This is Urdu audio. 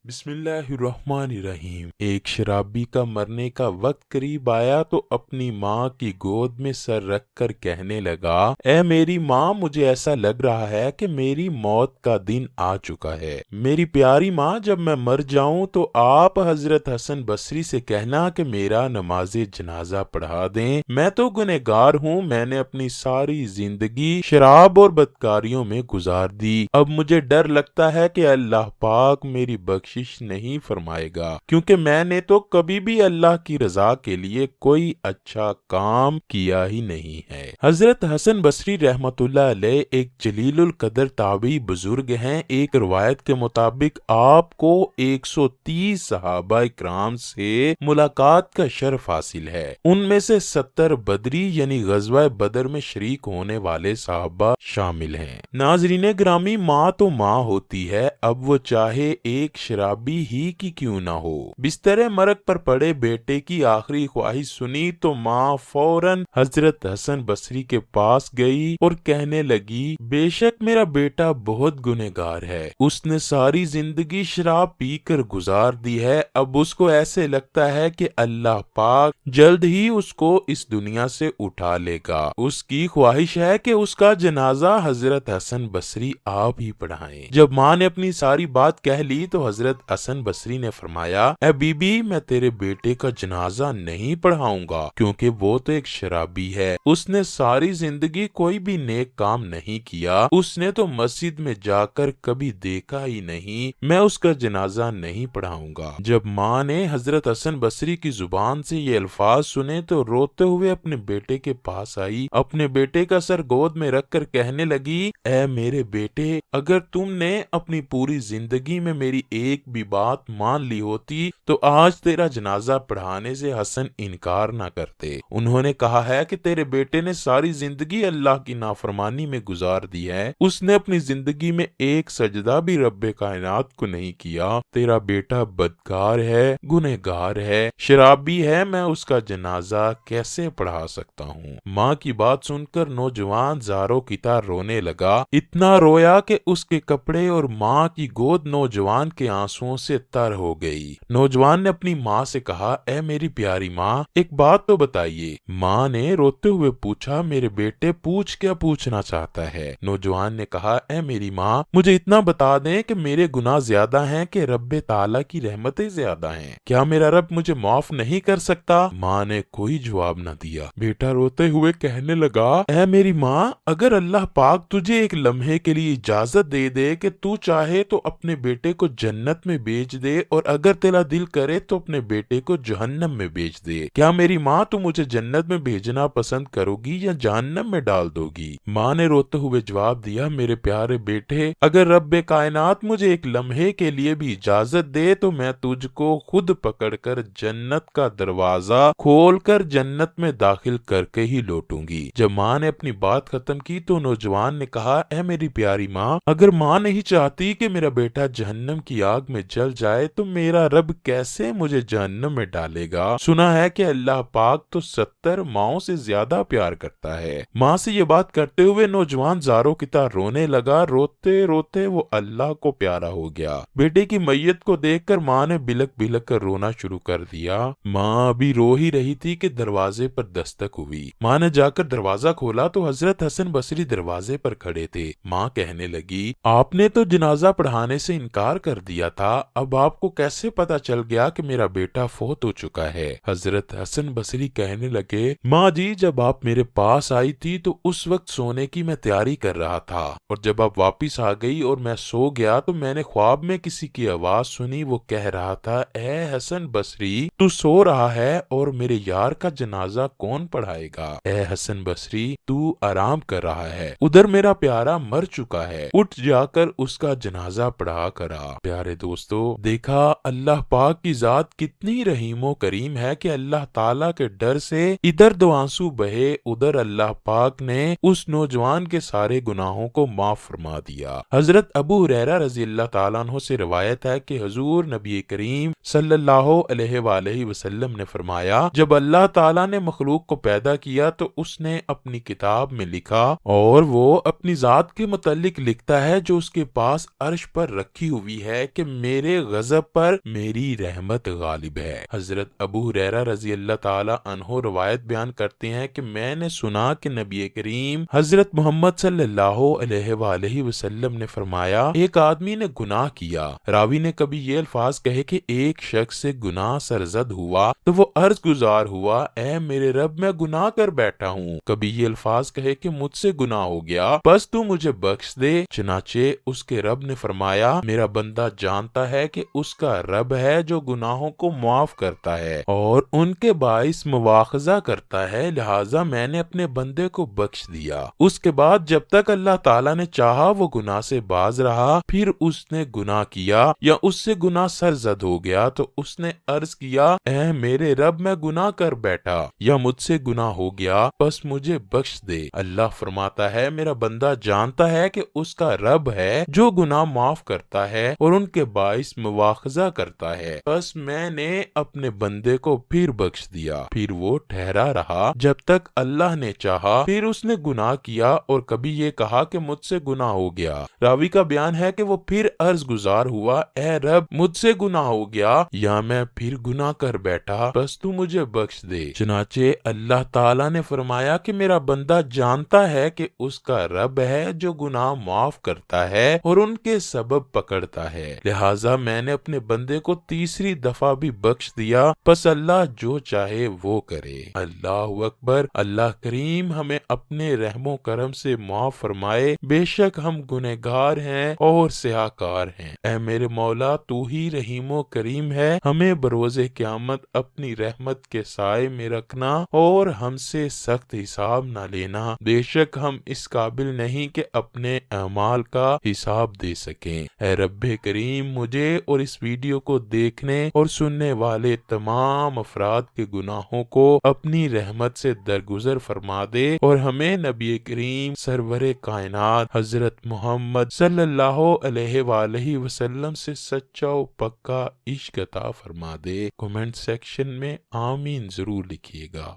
بسم اللہ الرحمن الرحیم۔ ایک شرابی کا مرنے کا وقت قریب آیا تو اپنی ماں کی گود میں سر رکھ کر کہنے لگا، اے میری ماں، مجھے ایسا لگ رہا ہے کہ میری موت کا دن آ چکا ہے۔ میری پیاری ماں، جب میں مر جاؤں تو آپ حضرت حسن بصری سے کہنا کہ میرا نماز جنازہ پڑھا دیں۔ میں تو گنہگار ہوں، میں نے اپنی ساری زندگی شراب اور بدکاریوں میں گزار دی۔ اب مجھے ڈر لگتا ہے کہ اللہ پاک میری بخشش نہیں فرمائے گا، کیونکہ میں نے تو کبھی بھی اللہ کی رضا کے لیے کوئی اچھا کام کیا ہی نہیں ہے۔ حضرت حسن بصری رحمت اللہ علیہ ایک جلیل القدر تابعی بزرگ ہیں۔ ایک روایت کے مطابق آپ کو 130 صحابہ کرام سے ملاقات کا شرف حاصل ہے۔ ان میں سے 70 بدری یعنی غزوہ بدر میں شریک ہونے والے صحابہ شامل ہیں۔ ناظرین گرامی، ماں تو ماں ہوتی ہے، اب وہ چاہے ایک شرابی ہی کی کیوں نہ ہو۔ بستر مرگ پر پڑے بیٹے کی آخری خواہش سنی تو ماں فوراً حضرت حسن بصری کے پاس گئی اور کہنے لگی، بے شک میرا بیٹا بہت گنہگار ہے، اس نے ساری زندگی شراب پی کر گزار دی ہے، اب اس کو ایسے لگتا ہے کہ اللہ پاک جلد ہی اس کو اس دنیا سے اٹھا لے گا۔ اس کی خواہش ہے کہ اس کا جنازہ حضرت حسن بصری آپ ہی پڑھائیں۔ جب ماں نے اپنی ساری بات کہہ لی تو حضرت حسن بصری نے فرمایا، اے بی بی، میں تیرے بیٹے کا جنازہ نہیں پڑھاؤں گا، کیونکہ وہ تو ایک شرابی ہے، اس نے ساری زندگی کوئی بھی نیک کام نہیں کیا، اس نے تو مسجد میں جا کر کبھی دیکھا ہی نہیں، میں اس کا جنازہ نہیں پڑھاؤں گا۔ جب ماں نے حضرت حسن بصری کی زبان سے یہ الفاظ سنے تو روتے ہوئے اپنے بیٹے کے پاس آئی، اپنے بیٹے کا سر گود میں رکھ کر کہنے لگی، اے میرے بیٹے، اگر تم نے اپنی پوری زندگی میں میری ایک بھی بات مان لی ہوتی تو آج تیرا جنازہ پڑھانے سے حسن انکار نہ کرتے۔ انہوں نے کہا ہے کہ تیرے بیٹے نے ساری زندگی اللہ کی نافرمانی میں گزار دی ہے، اس نے اپنی زندگی میں ایک سجدہ بھی رب کائنات کو نہیں کیا، تیرا بیٹا بدکار ہے، گنہگار ہے، شرابی ہے، میں اس کا جنازہ کیسے پڑھا سکتا ہوں۔ ماں کی بات سن کر نوجوان زاروں کی طرح رونے لگا، اتنا رویا کہ اس کے کپڑے اور ماں کی گود نوجوان کے آنسوؤں سے تر ہو گئی۔ نوجوان نے اپنی ماں سے کہا، اے میری پیاری ماں، ایک بات تو بتائیے۔ ماں نے روتے ہوئے پوچھا، میرے بیٹے پوچھ کیا پوچھنا چاہتا ہے؟ نوجوان نے کہا، اے میری ماں، مجھے اتنا بتا دیں کہ میرے گناہ زیادہ ہیں کہ رب تعالیٰ کی رحمتیں زیادہ ہیں، کیا میرا رب مجھے معاف نہیں کر سکتا؟ ماں نے کوئی جواب نہ دیا۔ بیٹا روتے ہوئے کہنے لگا، اے میری ماں، اگر اللہ پاک تجھے ایک لمحے کے لیے اجازت دے دے کہ تو چاہے تو اپنے بیٹے کو جنت میں بیچ دے اور اگر تیرا دل کرے تو اپنے بیٹے کو جہنم میں بیچ دے، کیا میری ماں تو مجھے جنت میں بھیجنا پسند کرو گی یا جہنم میں ڈال دو گی؟ ماں نے روتے ہوئے جواب دیا، میرے پیارے بیٹے، اگر رب کائنات مجھے ایک لمحے کے لیے بھی اجازت دے تو میں تجھ کو خود پکڑ کر جنت کا دروازہ کھول کر جنت میں داخل کر کے ہی لوٹوں گی۔ جب ماں نے اپنی بات ختم کی تو نوجوان نے کہا، اے میری پیاری ماں، اگر ماں نہیں چاہتی کہ میرا بیٹا جہنم کی آگ میں جل جائے تو میرا رب کیسے مجھے جہنم میں ڈالے گا؟ سنا ہے کہ اللہ پاک تو 70 ماؤں سے زیادہ پیار کرتا ہے۔ ماں سے یہ بات کرتے ہوئے نوجوان زاروں کی طرح رونے لگا، روتے روتے وہ اللہ کو پیارا ہو گیا۔ بیٹے کی میت کو دیکھ کر ماں نے بلک بلک کر رونا شروع کر دیا۔ ماں ابھی رو ہی رہی تھی کہ دروازے پر دستک ہوئی۔ ماں نے جا کر دروازہ کھولا تو حضرت حسن بصری دروازے پر کھڑے تھے۔ ماں کہنے لگی، آپ نے تو جنازہ پڑھانے سے انکار کر دیا تھا، اب آپ کو کیسے پتا چل گیا کہ میرا بیٹا فوت ہو چکا ہے؟ حضرت حسن بصری کہنے لگے، ماں جی، جب آپ میرے پاس آئی تھی تو اس وقت سونے کی میں تیاری کر رہا تھا، اور جب آپ واپس آ گئی اور میں سو گیا تو میں نے خواب میں کسی کی آواز سنی، وہ کہہ رہا تھا، اے حسن بصری، تو سو رہا ہے اور میرے یار کا جنازہ کون پڑھائے گا؟ اے حسن بصری، تو آرام کر رہا ہے، ادھر میرا پیارا مر چکا ہے، اٹھ جا کر اس کا جنازہ پڑھا کرا۔ پیارے دوستو، دیکھا اللہ پاک کی ذات کتنی رحیم و کریم ہے کہ اللہ تعالیٰ کے ڈر سے ادھر دو آنسو بہے، ادھر اللہ پاک نے اس نوجوان کے سارے گناہوں کو معاف فرما دیا۔ حضرت ابو ہریرہ رضی اللہ تعالیٰ عنہ سے روایت ہے کہ حضور نبی کریم صلی اللہ علیہ وآلہ وسلم نے فرمایا، جب اللہ تعالیٰ نے مخلوق کو پیدا کیا تو اس نے اپنی کتاب میں لکھا، اور وہ اپنی ذات کے متعلق لکھتا ہے جو اس کے پاس عرش پر رکھی ہوئی ہے، کہ میرے غضب پر میری رحمت غالب ہے۔ حضرت ابو ہریرہ رضی اللہ تعالی عنہ روایت بیان کرتے ہیں کہ میں نے سنا کہ نبی کریم حضرت محمد صلی اللہ علیہ وآلہ وسلم نے فرمایا، ایک آدمی نے گناہ کیا۔ راوی نے کبھی یہ الفاظ کہے کہ ایک شخص سے گناہ سرزد ہوا تو وہ عرض گزار ہوا، اے میرے رب میں گناہ کر بیٹھا ہوں۔ کبھی یہ الفاظ کہے کہ مجھ سے گناہ ہو گیا، بس تو مجھے بخش دے۔ چنانچہ اس کے رب نے فرمایا، میرا بندہ جانتا ہے کہ اس کا رب ہے جو گناہوں کو معاف کرتا ہے اور ان کے باعث مواخذہ کرتا ہے، لہٰذا میں نے اپنے بندے کو بخش دیا۔ اس کے بعد جب تک اللہ تعالیٰ نے چاہا وہ گناہ سے باز رہا، پھر اس نے گناہ کیا یا اس سے گناہ سرزد ہو گیا تو اس نے عرض کیا، اے میرے رب میں گناہ کر بیٹھا یا مجھ سے گناہ ہو گیا، بس مجھے بخش دے۔ اللہ فرماتا ہے، میرا بندہ جانتا ہے کہ اس کا رب ہے جو گناہ معاف کرتا ہے اور ان کے باعث مواخذہ کرتا ہے، بس میں نے اپنے بندے کو پھر بخش دیا۔ پھر وہ ٹھہرا رہا جب تک اللہ نے چاہا، پھر اس نے گناہ کیا اور کبھی یہ کہا کہ مجھ سے گناہ ہو گیا۔ راوی کا بیان ہے کہ وہ پھر عرض گزار ہوا، اے رب مجھ سے گناہ ہو گیا یا میں پھر گناہ کر بیٹھا، بس تو مجھے بخش دے۔ چنانچہ اللہ تعالیٰ نے فرمایا کہ میرا بندہ جانتا ہے کہ اس کا رب ہے جو گناہ معاف کرتا ہے اور ان کے سبب پکڑتا ہے، لہٰذا میں نے اپنے بندے کو تیسری دفعہ بھی بخش دیا، بس اللہ جو چاہے وہ کرے۔ اللہ اکبر۔ اللہ کریم ہمیں اپنے رحم و کرم سے معاف فرمائے، بے شک ہم گنہگار ہیں اور سیاہکار ہیں۔ اے میرے مولا، تو ہی رحیم و کریم ہے، ہمیں بروز قیامت اپنی رحمت کے سائے میں رکھنا اور ہم سے سخت حساب نہ لینا، بے شک ہم اس قابل نہیں کہ اپنے اعمال کا حساب دے سکیں۔ اے رب کریم، مجھے اور اس ویڈیو کو دیکھنے اور سننے والے تمام افراد کے گناہوں کو اپنی رحمت سے درگزر فرما دے اور ہمیں نبی کریم سرور کائنات حضرت محمد صلی اللہ علیہ وآلہ وسلم سے سچا و پکا عشق عطا فرما دے۔ کمنٹ سیکشن میں آمین ضرور لکھیے گا۔